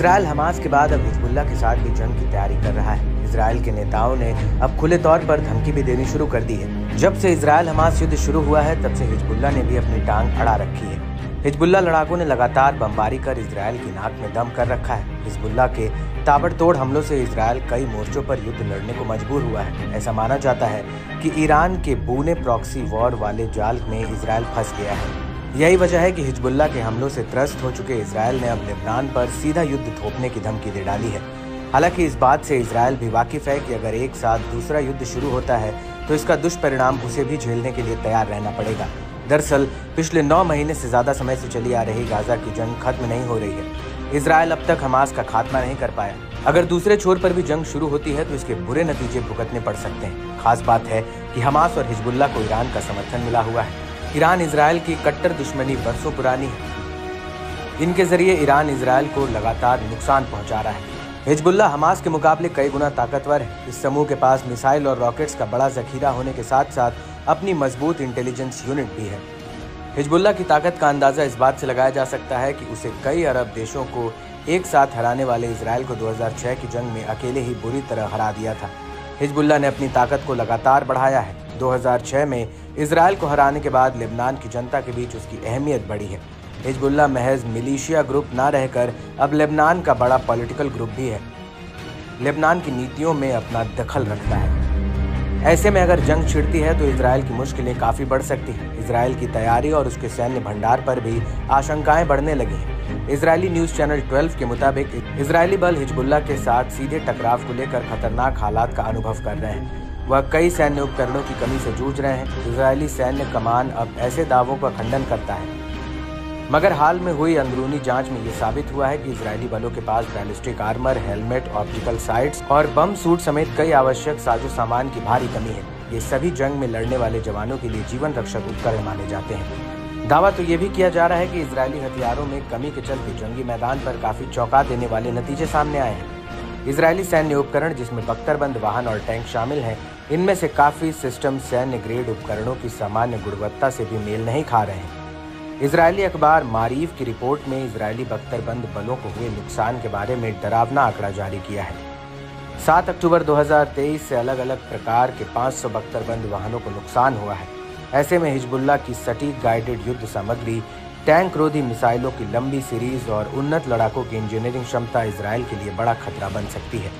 Israel Hamas के बाद अब हिजबुल्ला के साथ भी जंग की तैयारी कर रहा है। इसराइल के नेताओं ने अब खुले तौर पर धमकी भी देनी शुरू कर दी है। जब से इसराइल हमास युद्ध शुरू हुआ है तब से हिजबुल्ला ने भी अपनी टांग अड़ा रखी है। हिजबुल्ला लड़ाकों ने लगातार बमबारी कर इसराइल की नाक में दम कर रखा है। हिजबुल्ला के ताबड़तोड़ हमलों से इसराइल कई मोर्चों पर युद्ध लड़ने को मजबूर हुआ है। ऐसा माना जाता है कि ईरान के बूने प्रॉक्सी वॉर वाले जाल में इसराइल फंस गया है। यही वजह है कि हिजबुल्ला के हमलों से त्रस्त हो चुके इसराइल ने अब लेबनान पर सीधा युद्ध थोपने की धमकी दे डाली है। हालांकि इस बात से इसराइल भी वाकिफ है कि अगर एक साथ दूसरा युद्ध शुरू होता है तो इसका दुष्परिणाम उसे भी झेलने के लिए तैयार रहना पड़ेगा। दरअसल पिछले 9 महीने से ज्यादा समय से चली आ रही गाजा की जंग खत्म नहीं हो रही है। इसराइल अब तक हमास का खात्मा नहीं कर पाया। अगर दूसरे छोर पर भी जंग शुरू होती है तो इसके बुरे नतीजे भुगतने पड़ सकते हैं। खास बात है कि हमास और हिजबुल्ला को ईरान का समर्थन मिला हुआ है। ईरान इसराइल की कट्टर दुश्मनी बरसों पुरानी है। इनके जरिए ईरान इसराइल को लगातार नुकसान पहुंचा रहा है। हिजबुल्ला हमास के मुकाबले कई गुना ताकतवर है। इस समूह के पास मिसाइल और रॉकेट्स का बड़ा जखीरा होने के साथ साथ अपनी मजबूत इंटेलिजेंस यूनिट भी है। हिजबुल्ला की ताकत का अंदाजा इस बात से लगाया जा सकता है कि उसे कई अरब देशों को एक साथ हराने वाले इसराइल को 2006 की जंग में अकेले ही बुरी तरह हरा दिया था। हिजबुल्ला ने अपनी ताकत को लगातार बढ़ाया है। 2006 में इसराइल को हराने के बाद लेबनान की जनता के बीच उसकी अहमियत बढ़ी है। हिजबुल्ला महज मिलिशिया ग्रुप ना रहकर अब लेबनान का बड़ा पॉलिटिकल ग्रुप भी है। लेबनान की नीतियों में अपना दखल रखता है। ऐसे में अगर जंग छिड़ती है तो इसराइल की मुश्किलें काफी बढ़ सकती हैं। इसराइल की तैयारी और उसके सैन्य भंडार पर भी आशंकाएं बढ़ने लगी हैं। इजरायली न्यूज चैनल 12 के मुताबिक इजरायली बल हिजबुल्ला के साथ सीधे टकराव को लेकर खतरनाक हालात का अनुभव कर रहे हैं। वह कई सैन्य उपकरणों की कमी से जूझ रहे हैं। इजरायली सैन्य कमान अब ऐसे दावों का खंडन करता है, मगर हाल में हुई अंदरूनी जांच में ये साबित हुआ है कि इजरायली बलों के पास ballistic armour, helmet, optical sights और बम सूट समेत कई आवश्यक साजो सामान की भारी कमी है। ये सभी जंग में लड़ने वाले जवानों के लिए जीवन रक्षक उपकरण माने जाते हैं। दावा तो ये भी किया जा रहा है कि इजरायली हथियारों में कमी के चलते जंगी मैदान पर काफी चौंका देने वाले नतीजे सामने आए हैं। इजरायली सैन्य उपकरण, जिसमें बख्तरबंद वाहन और टैंक शामिल हैं, इनमें से काफी सिस्टम सैन्य ग्रेड उपकरणों की सामान्य गुणवत्ता से भी मेल नहीं खा रहे हैं। इजरायली अखबार मारीफ की रिपोर्ट में इजरायली बख्तरबंद बलों को हुए नुकसान के बारे में डरावना आंकड़ा जारी किया है। 7 अक्टूबर 2023 से अलग अलग प्रकार के 500 बख्तरबंद वाहनों को नुकसान हुआ है। ऐसे में हिजबुल्ला की सटीक गाइडेड युद्ध सामग्री, टैंक रोधी मिसाइलों की लंबी सीरीज और उन्नत लड़ाकों की इंजीनियरिंग क्षमता इजराइल के लिए बड़ा खतरा बन सकती है।